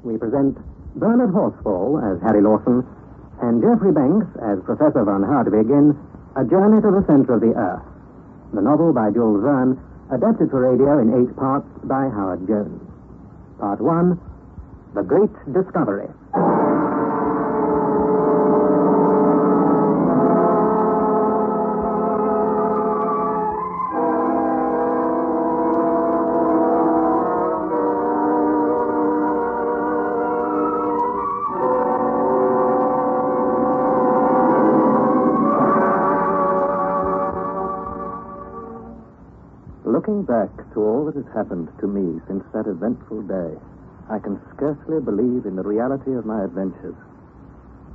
we present Bernard Horsfall as Harry Lawson and Geoffrey Banks as Professor von Hardwig in A Journey to the Center of the Earth, the novel by Jules Verne, adapted for radio in 8 parts by Howard Jones. Part 1, The Great Discovery. Looking back to all that has happened to me since that eventful day, I can scarcely believe in the reality of my adventures.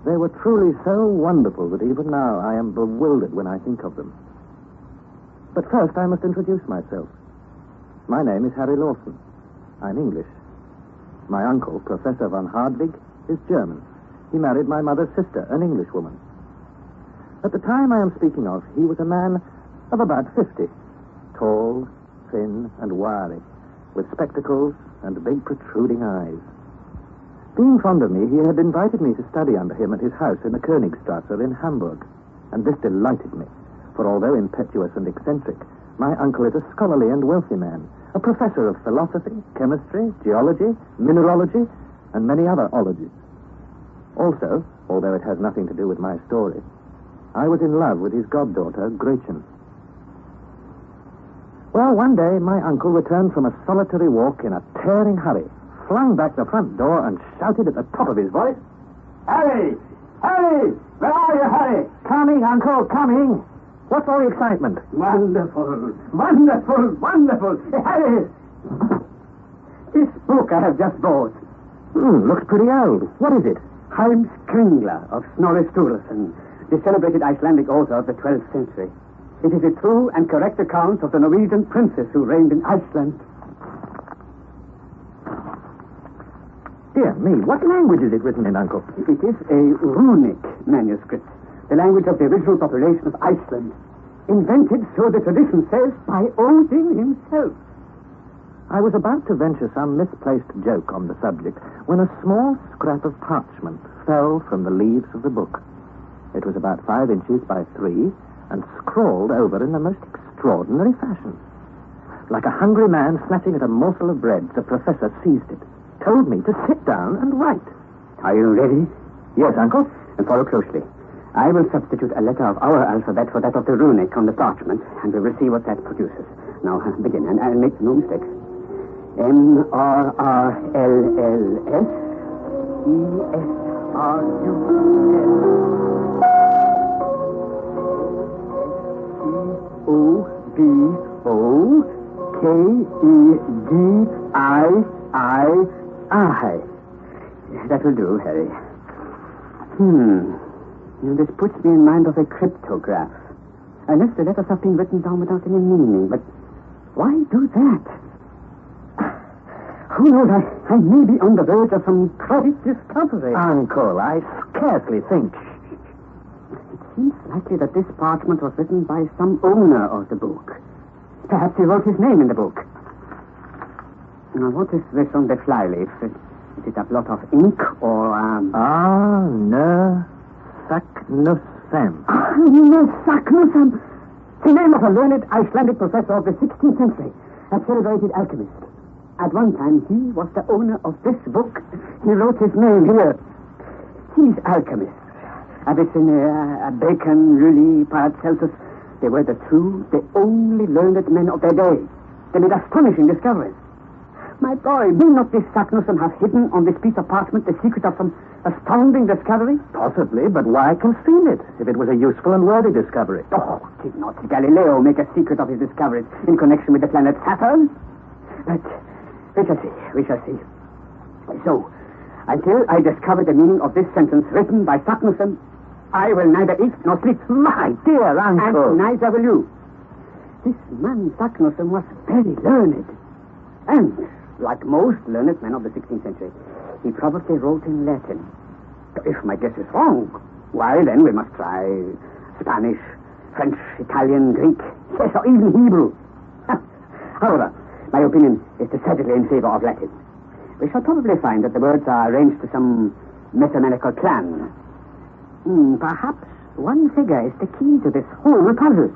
They were truly so wonderful that even now I am bewildered when I think of them. But first I must introduce myself. My name is Harry Lawson. I'm English. My uncle, Professor von Hardwig, is German. He married my mother's sister, an Englishwoman. At the time I am speaking of, he was a man of about 50. Tall, thin, and wiry, with spectacles and big protruding eyes. Being fond of me, he had invited me to study under him at his house in the Königstrasse in Hamburg, and this delighted me, for although impetuous and eccentric, my uncle is a scholarly and wealthy man, a professor of philosophy, chemistry, geology, mineralogy, and many other ologies. Also, although it has nothing to do with my story, I was in love with his goddaughter, Gretchen. Well, one day, my uncle returned from a solitary walk in a tearing hurry, flung back the front door, and shouted at the top of his voice, "Harry! Harry! Where are you, Harry?" "Coming, Uncle, coming. What's all the excitement?" "Wonderful, wonderful, wonderful. Harry! This book I have just bought. Looks pretty old. What is it?" Heimskringla of Snorri Sturluson, the celebrated Icelandic author of the 12th century. It is a true and correct account of the Norwegian princess who reigned in Iceland. Dear me, what language is it written in, Uncle? It is a runic manuscript, the language of the original population of Iceland, invented, so the tradition says, by Odin himself. I was about to venture some misplaced joke on the subject when a small scrap of parchment fell from the leaves of the book. It was about 5 inches by 3, and scrawled over in the most extraordinary fashion. Like a hungry man snatching at a morsel of bread, the professor seized it, told me to sit down and write. Are you ready? Yes, Uncle. And follow closely. I will substitute a letter of our alphabet for that of the runic on the parchment, and we will see what that produces. Now, begin, and make no mistakes. MRRLS ESRULKEGII. That will do, Harry. This puts me in mind of a cryptograph. Unless the letters have been written down without any meaning. But why do that? Who knows, I may be on the verge of some great discovery. Uncle, I scarcely think. It seems likely that this parchment was written by some owner of the book. Perhaps he wrote his name in the book. Now, what is this on the flyleaf? Is it a blot of ink or... Arne Saknussemm. Arne Saknussemm! The name of a learned Icelandic professor of the 16th century, a celebrated alchemist. At one time, he was the owner of this book. He wrote his name here. These alchemists, Avicenna, Bacon, Lully, Paracelsus, they were the only learned men of their day. They made astonishing discoveries. My boy, may not this Saknussemm have hidden on this piece of parchment the secret of some astounding discovery? Possibly, but why conceal it if it was a useful and worthy discovery? Oh, did not Galileo make a secret of his discoveries in connection with the planet Saturn? But we shall see. So, until I discover the meaning of this sentence written by Saknussemm, I will neither eat nor sleep. My dear Uncle. And neither will you. This man Saknussemm was very learned. And, like most learned men of the 16th century, he probably wrote in Latin. If my guess is wrong, why then we must try Spanish, French, Italian, Greek, yes, or even Hebrew. However, my opinion is decidedly in favor of Latin. We shall probably find that the words are arranged to some mathematical plan. Perhaps one figure is the key to this whole puzzle.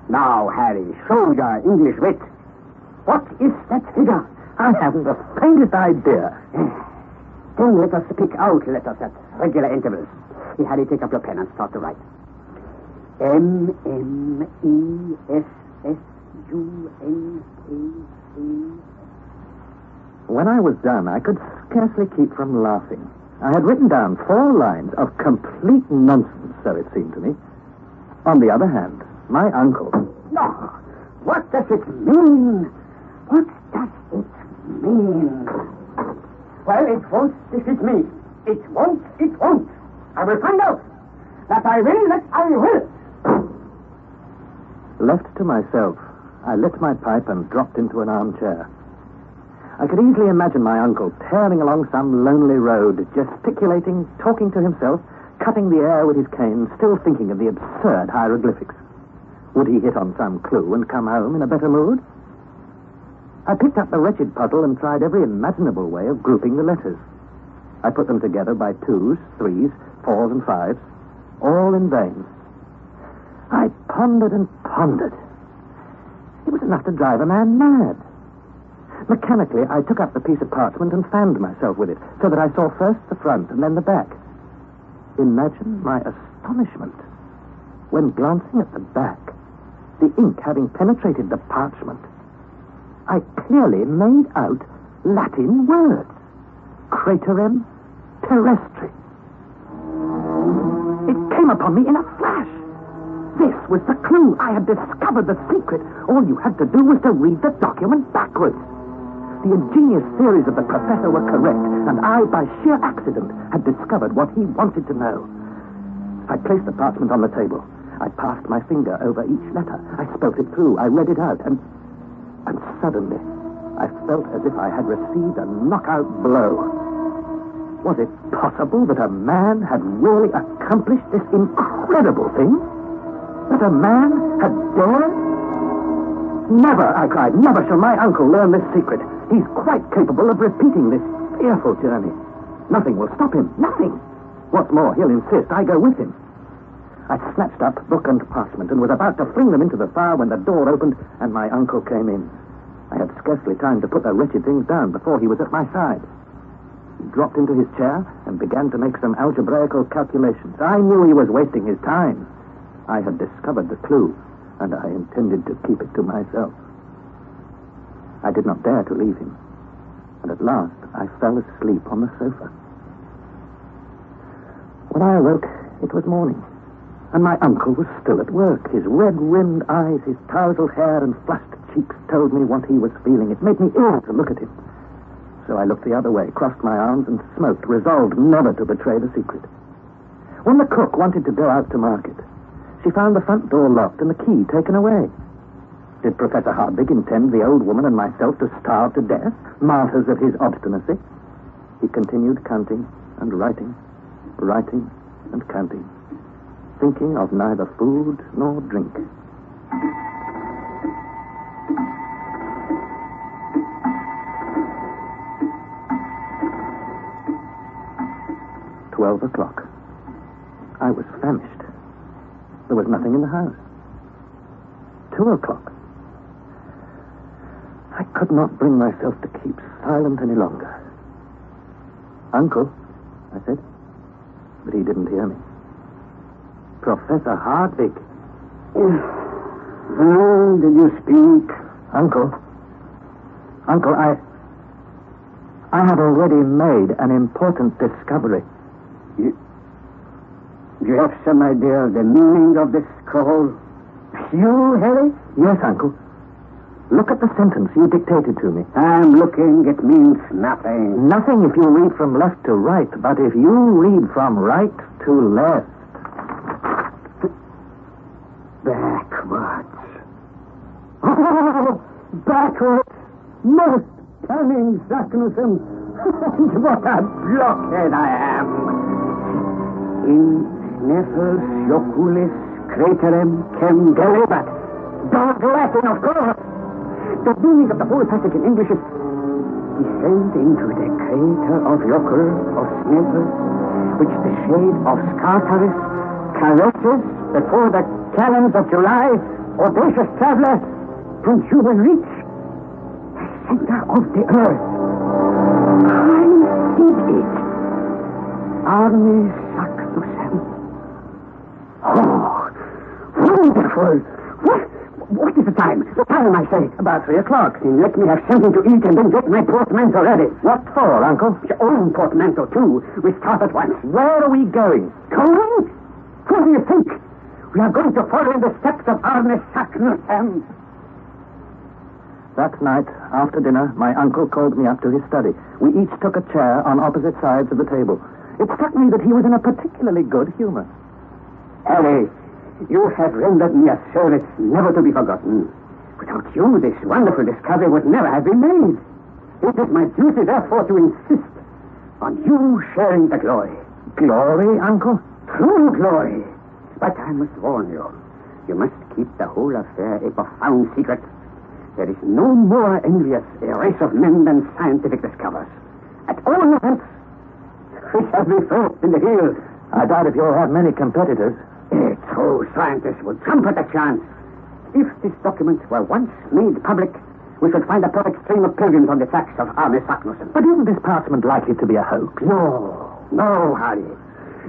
Now, Harry, show your English wit. What is that figure? I haven't the faintest idea. Then let us pick out letters at regular intervals. Here, Harry, take up your pen and start to write. M-M-E-S-S-U-N-A-C. When I was done, I could scarcely keep from laughing. I had written down 4 lines of complete nonsense, so it seemed to me. On the other hand, my uncle... No! What does it mean? What does it mean? Well, it won't defeat me. It won't. I will find out. That I will. Left to myself, I lit my pipe and dropped into an armchair. I could easily imagine my uncle tearing along some lonely road, gesticulating, talking to himself, cutting the air with his cane, still thinking of the absurd hieroglyphics. Would he hit on some clue and come home in a better mood? I picked up the wretched puzzle and tried every imaginable way of grouping the letters. I put them together by 2s, 3s, 4s, and 5s, all in vain. I pondered and pondered. It was enough to drive a man mad. Mechanically, I took up the piece of parchment and fanned myself with it, so that I saw first the front and then the back. Imagine my astonishment when, glancing at the back, the ink having penetrated the parchment, I clearly made out Latin words. Craterem terrestri. It came upon me in a flash. This was the clue. I had discovered the secret. All you had to do was to read the document backwards. The ingenious theories of the professor were correct, and I, by sheer accident, had discovered what he wanted to know. I placed the parchment on the table. I passed my finger over each letter. I spelt it through. I read it out, and suddenly I felt as if I had received a knockout blow. Was it possible that a man had really accomplished this incredible thing? That a man had dared? Never, I cried, never shall my uncle learn this secret. He's quite capable of repeating this fearful journey. Nothing will stop him, nothing. What's more, he'll insist I go with him. I snatched up book and parchment and was about to fling them into the fire when the door opened and my uncle came in. I had scarcely time to put the wretched things down before he was at my side. He dropped into his chair and began to make some algebraical calculations. I knew he was wasting his time. I had discovered the clue, and I intended to keep it to myself. I did not dare to leave him, and at last I fell asleep on the sofa. When I awoke, it was morning, and my uncle was still at work. His red-rimmed eyes, his tousled hair, and flushed cheeks told me what he was feeling. It made me ill to look at him. So I looked the other way, crossed my arms, and smoked, resolved never to betray the secret. When the cook wanted to go out to market, she found the front door locked and the key taken away. Did Professor Hardwick intend the old woman and myself to starve to death, martyrs of his obstinacy? He continued counting and writing and counting, thinking of neither food nor drink. "12 o'clock. I was famished. There was nothing in the house. 2 o'clock. I could not bring myself to keep silent any longer. "Uncle," I said, but he didn't hear me. "Professor Hardwick." How did you speak? Uncle, I had already made an important discovery. Do you have some idea of the meaning of this call? You, Harry? Yes, Uncle. Look at the sentence you dictated to me. I'm looking. It means nothing. Nothing if you read from left to right, but if you read from right to left. Backwards. Oh, backwards. Most cunning Saknussemm. What a blockhead I am. In Neffels Joculis Craterem Chem Delibat. Dog Latin, of course. The meaning of the whole passage in English is descend into the crater of Jokul of Snæfell, which the shade of Skartaris caresses before the talons of July, audacious traveler, and you will reach the center of the earth. I did it. Arne Saknussemm. Oh, wonderful. What is the time? The time, I say. About 3 o'clock. Then let me have something to eat and then get my portmanteau ready. What for, Uncle? Your own portmanteau, too. We start at once. Where are we going? Going? Who do you think? We are going to follow in the steps of Arne Saknussemm. That night, after dinner, my uncle called me up to his study. We each took a chair on opposite sides of the table. It struck me that he was in a particularly good humor. Harry, you have rendered me a service never to be forgotten. Without you, this wonderful discovery would never have been made. It is my duty, therefore, to insist on you sharing the glory. Glory, Uncle? True glory. But I must warn you, you must keep the whole affair a profound secret. There is no more envious a race of men than scientific discoverers. At all events, we shall be first in the hills. I doubt if you'll have many competitors. A true scientist would jump at the chance. If this document were once made public, we should find a perfect stream of pilgrims on the tracks of Arne Saknussemm. But isn't this parchment likely to be a hoax? No, Harry.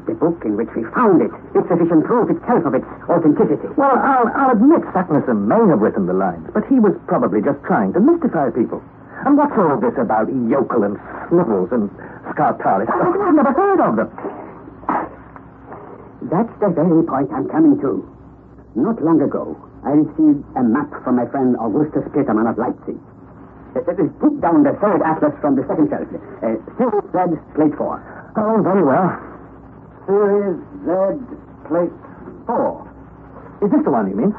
The book in which we found it is sufficient proof itself of its authenticity. Well, I'll admit Saknussemm may have written the lines, but he was probably just trying to mystify people. And what's all this about Jokul and Snivels and Skartaris? I've never heard of them. That's the very point I'm coming to. Not long ago, I received a map from my friend Augustus Petermann of Leipzig. Put down the third atlas from the second shelf. Series Z, plate 4. Oh, very well. Series Z, plate 4. Is this the one you mean?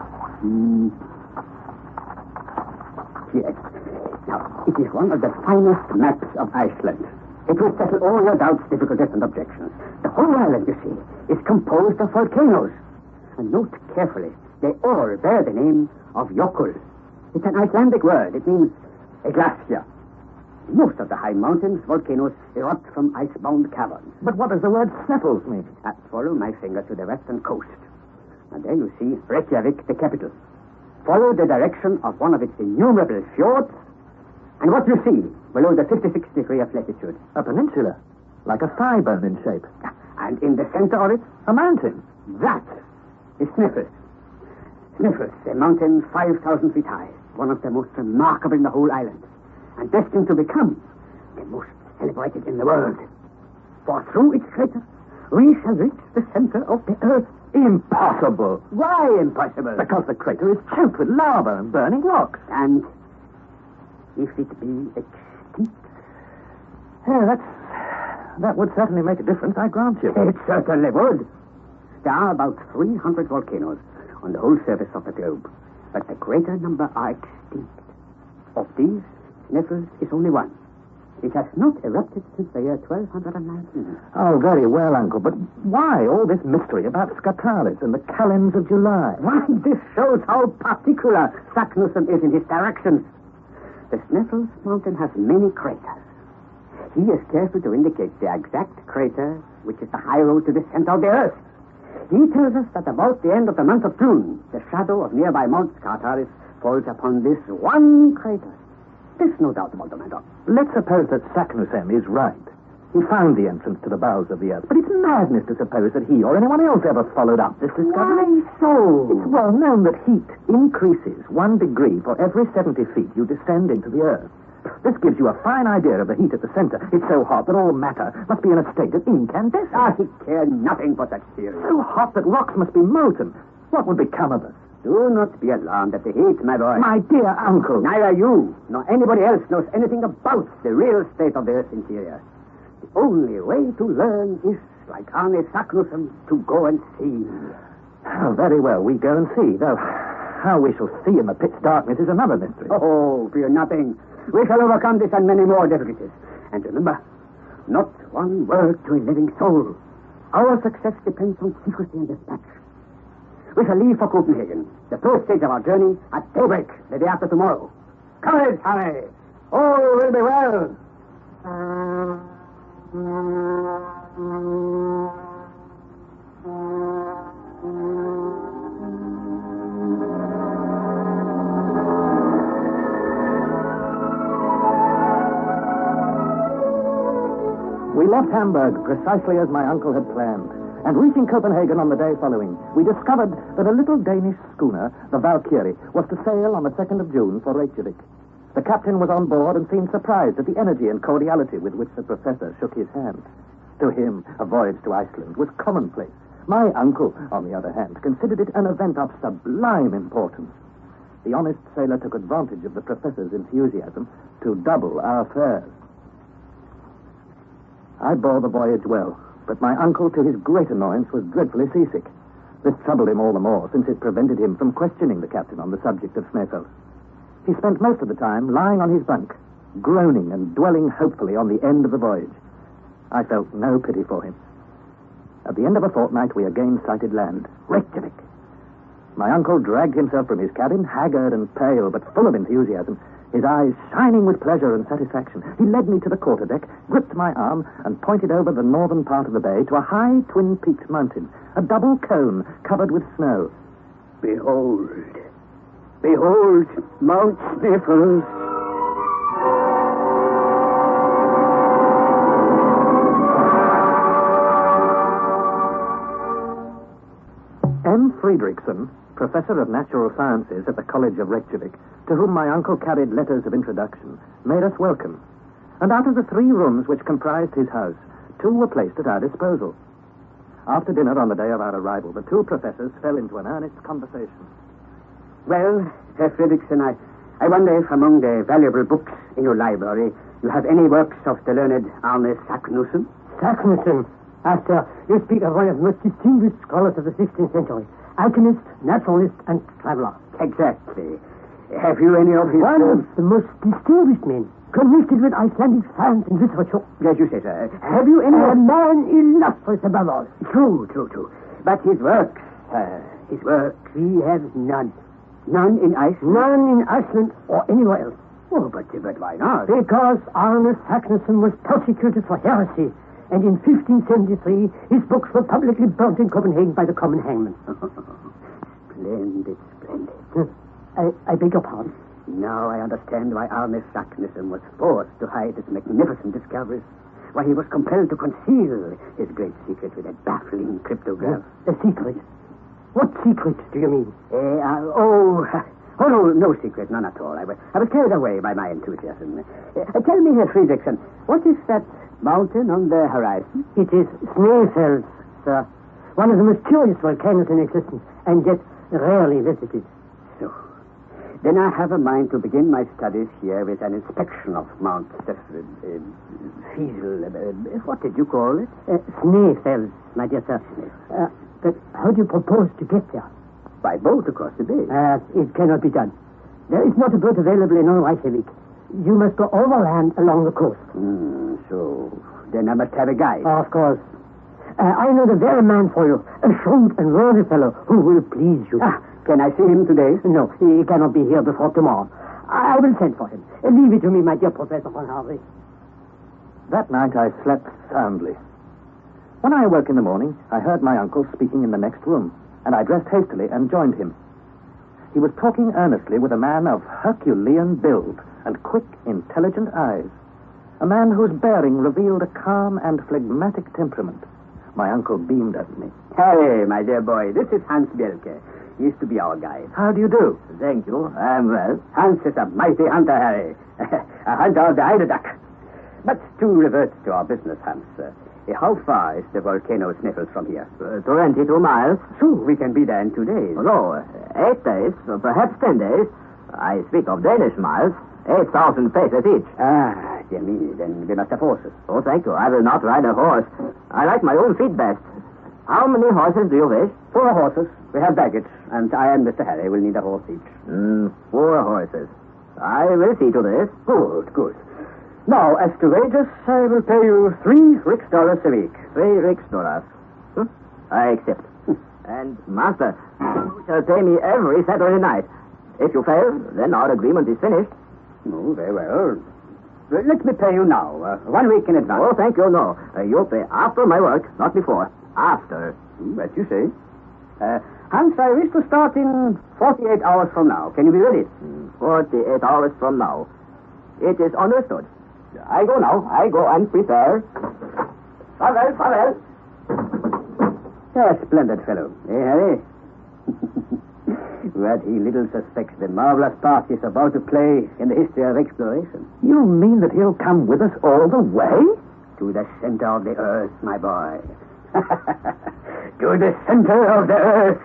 Yes. Now, it is one of the finest maps of Iceland. It will settle all your doubts, difficulties, and objections. The whole island, you see, is composed of volcanoes. And note carefully, they all bear the name of Jokul. It's an Icelandic word. It means a glacier. Most of the high mountains, volcanoes, erupt from ice-bound caverns. But what does the word Sneffels mean? Follow my finger to the western coast. And there you see Reykjavik, the capital. Follow the direction of one of its innumerable fjords, and what you see below the 56th degree of latitude. A peninsula, like a thigh bone in shape. And in the center of it, a mountain. That is Sneffels. Sneffels, a mountain 5,000 feet high, one of the most remarkable in the whole island, and destined to become the most celebrated in the world. For through its crater, we shall reach the center of the earth. Impossible. Why impossible? Because the crater is choked with lava and burning rocks. And if it be extinct? Yeah, that would certainly make a difference, I grant you. It certainly would. There are about 300 volcanoes on the whole surface of the globe, but the greater number are extinct. Of these, Sneffels is only one. It has not erupted since the year 1219. Oh, very well, Uncle, but why all this mystery about Skartaris and the calends of July? Why, this shows how particular Saknussemm is in his directions. The Sneffels mountain has many craters. He is careful to indicate the exact crater, which is the high road to the center of the earth. He tells us that about the end of the month of June, the shadow of nearby Mount Skartaris falls upon this one crater. There's no doubt about the matter. Let's suppose that Saknussemm is right. He found the entrance to the bowels of the earth, but it's madness to suppose that he or anyone else ever followed up this discovery. Why so? It's well known that heat increases 1 degree for every 70 feet you descend into the earth. This gives you a fine idea of the heat at the center. It's so hot that all matter must be in a state of incandescence. I care nothing for such theory. So hot that rocks must be molten. What would become of us? Do not be alarmed at the heat, my boy. My dear uncle. Neither you nor anybody else knows anything about the real state of the Earth's interior. The only way to learn is, like Arne Saknussemm, to go and see. Oh, very well, we go and see. Though how we shall see in the pitch darkness is another mystery. Oh, fear nothing. We shall overcome this and many more difficulties. And remember, not one word to a living soul. Our success depends on secrecy and dispatch. We shall leave for Copenhagen, the first stage of our journey, at daybreak the day after tomorrow. Courage, Harry! All will be well. We left Hamburg precisely as my uncle had planned, and reaching Copenhagen on the day following, we discovered that a little Danish schooner, the Valkyrie, was to sail on the 2nd of June for Reykjavik. The captain was on board and seemed surprised at the energy and cordiality with which the professor shook his hand. To him, a voyage to Iceland was commonplace. My uncle, on the other hand, considered it an event of sublime importance. The honest sailor took advantage of the professor's enthusiasm to double our fares. I bore the voyage well, but my uncle, to his great annoyance, was dreadfully seasick. This troubled him all the more, since it prevented him from questioning the captain on the subject of Snæfell. He spent most of the time lying on his bunk, groaning and dwelling hopefully on the end of the voyage. I felt no pity for him. At the end of a fortnight, we again sighted land, Reykjavik. My uncle dragged himself from his cabin, haggard and pale, but full of enthusiasm, his eyes shining with pleasure and satisfaction. He led me to the quarterdeck, gripped my arm, and pointed over the northern part of the bay to a high twin-peaked mountain, a double cone covered with snow. Behold, Mount Snæfell. M. Fredriksson, professor of natural sciences at the College of Reykjavik, to whom my uncle carried letters of introduction, made us welcome. And out of the 3 rooms which comprised his house, 2 were placed at our disposal. After dinner on the day of our arrival, the 2 professors fell into an earnest conversation. Well, Herr Fredriksson, I wonder if among the valuable books in your library you have any works of the learned Arne Saknussemm? Saknussemm. Master, you speak of one of the most distinguished scholars of the 16th century. Alchemist, naturalist, and traveler. Exactly. Have you any of his... One of the most distinguished men, connected with Icelandic science and literature. As you say, sir. Have you any... A man illustrious above all. True. But his works, We have none. None in Iceland? None in Iceland or anywhere else. Oh, but why not? Because Arne Saknussemm was persecuted for heresy, and in 1573 his books were publicly burnt in Copenhagen by the common hangman. Splendid. I beg your pardon? Now I understand why Arne Saknussemm was forced to hide his magnificent discoveries. Why he was compelled to conceal his great secret with a baffling cryptograph. A secret? What secret do you mean? No secret, none at all. I was carried away by my enthusiasm. Tell me, Herr Fredriksson, what is that mountain on the horizon? It is Snæfell, sir. One of the most curious volcanoes in existence, and yet rarely visited. So, then I have a mind to begin my studies here with an inspection of Mount what did you call it? Snæfell, my dear sir. But how do you propose to get there? By boat across the bay. It cannot be done. There is not a boat available in all Reykjavik. You must go overland along the coast. So then I must have a guide. Of course. I know the very man for you, a shrewd and worthy fellow who will please you. Can I see him today? No, he cannot be here before tomorrow. I will send for him. Leave it to me, my dear Professor von Harvey. That night I slept soundly. When I awoke in the morning, I heard my uncle speaking in the next room, and I dressed hastily and joined him. He was talking earnestly with a man of Herculean build and quick, intelligent eyes, a man whose bearing revealed a calm and phlegmatic temperament. My uncle beamed at me. Hey, my dear boy, this is Hans Bjelke. He used to be our guide. How do you do? Thank you. I'm well. Hans is a mighty hunter, Harry. A hunter of the eider duck. But to revert to our business, Hans. How far is the volcano Snæfell from here? 22 miles. So we can be there in 2 days. No, 8 days, or perhaps 10 days. I speak of Danish miles. 8,000 paces each. Dear me, then we must have horses. Oh, thank you. I will not ride a horse. I like my own feet best. How many horses do you wish? 4 horses. We have baggage, and I and Mr. Harry will need a horse each. 4 horses. I will see to this. Good. Now, as to wages, I will pay you $3 Riksdollars a week. 3 Riksdollars. I accept. And, Master, you shall pay me every Saturday night. If you fail, then our agreement is finished. Oh, very well. Let me pay you now, 1 week in advance. Oh, thank you, no. You'll pay after my work, not before. After. As you say. Hans, I wish to start in 48 hours from now. Can you be ready? 48 hours from now. It is understood. I go now. I go and prepare. Farewell. A splendid fellow. Eh, Harry? What he little suspects the marvelous part he's about to play in the history of exploration. You mean that he'll come with us all the way? To the center of the earth, my boy. To the center of the earth.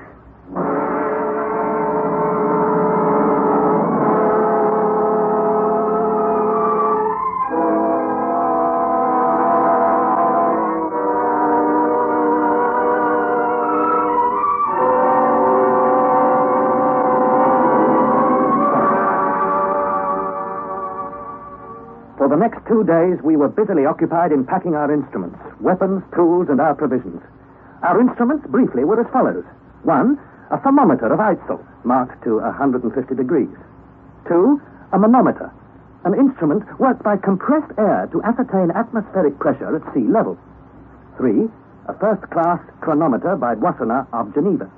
For the next 2 days, we were busily occupied in packing our instruments, weapons, tools, and our provisions. Our instruments, briefly, were as follows. 1, a thermometer of Axel, marked to 150 degrees. 2, a manometer, an instrument worked by compressed air to ascertain atmospheric pressure at sea level. 3, a first-class chronometer by Boissonat of Geneva.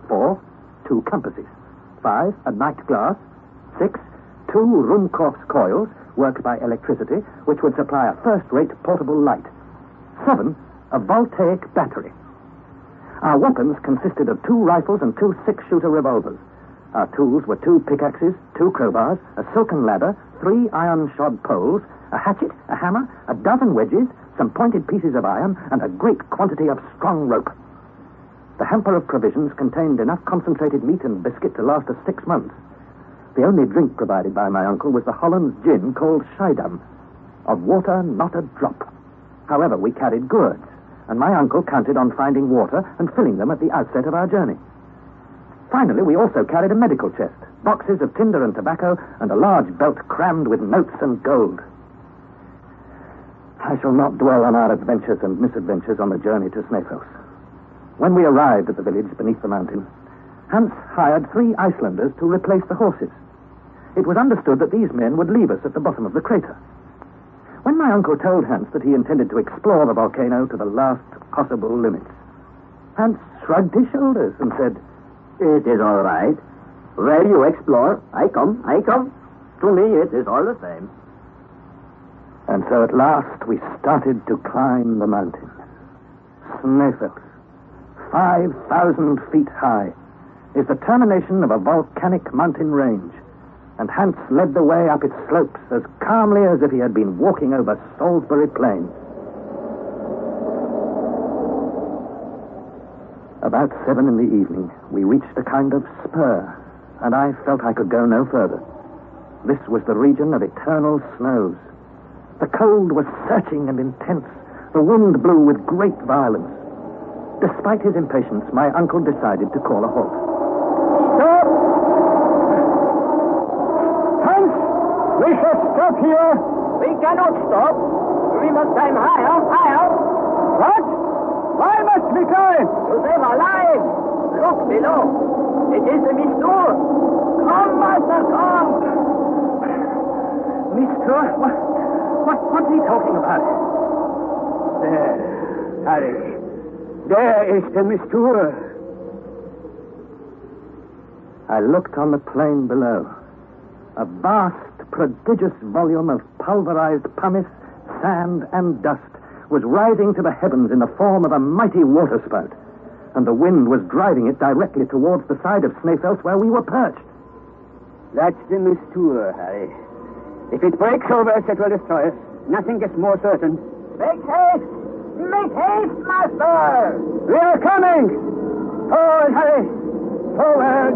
4, 2 compasses. 5, a night glass. 6, 2 Ruhmkorff's coils, worked by electricity, which would supply a first-rate portable light. 7, a voltaic battery. Our weapons consisted of 2 rifles and 2 6-shooter revolvers. Our tools were 2 pickaxes, 2 crowbars, a silken ladder, 3 iron-shod poles, a hatchet, a hammer, a dozen wedges, some pointed pieces of iron, and a great quantity of strong rope. The hamper of provisions contained enough concentrated meat and biscuit to last us 6 months. The only drink provided by my uncle was the Hollands gin called Schiedam. Of water, not a drop. However, we carried gourds, and my uncle counted on finding water and filling them at the outset of our journey. Finally, we also carried a medical chest, boxes of tinder and tobacco, and a large belt crammed with notes and gold. I shall not dwell on our adventures and misadventures on the journey to Snæfellsnes. When we arrived at the village beneath the mountain, Hans hired 3 Icelanders to replace the horses. It was understood that these men would leave us at the bottom of the crater. When my uncle told Hans that he intended to explore the volcano to the last possible limits, Hans shrugged his shoulders and said, "It is all right. Where you explore, I come. To me, it is all the same." And so at last we started to climb the mountain. Snæfellsnes, 5,000 feet high, is the termination of a volcanic mountain range, and Hans led the way up its slopes as calmly as if he had been walking over Salisbury Plain. About 7 in the evening, we reached a kind of spur, and I felt I could go no further. This was the region of eternal snows. The cold was searching and intense. The wind blew with great violence. Despite his impatience, my uncle decided to call a halt. Stop! Hans! We shall stop here! We cannot stop. We must climb higher. What? Why must we climb? To save our lives. Look below. It is the Mistur. Come, master, come. Mistur? What's he talking about? There, Harry. There is the Mistur. I looked on the plain below. A vast, prodigious volume of pulverized pumice, sand, and dust was rising to the heavens in the form of a mighty waterspout, and the wind was driving it directly towards the side of Snæfellsnes where we were perched. That's the Mistur, Harry. If it breaks over us, it will destroy us. Nothing is more certain. Make haste! Make haste, master! We are coming! Forward, Harry! Forward!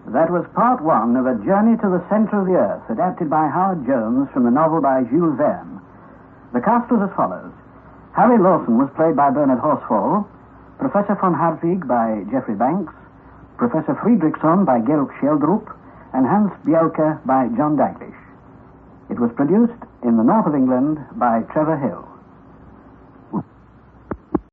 That was part 1 of A Journey to the Center of the Earth, adapted by Howard Jones from the novel by Jules Verne. The cast was as follows. Harry Lawson was played by Bernard Horsfall, Professor von Hartwig by Geoffrey Banks, Professor Friedrichsson by Georg Scheldrup, and Hans Bjelke by John Daglish. It was produced in the north of England by Trevor Hill.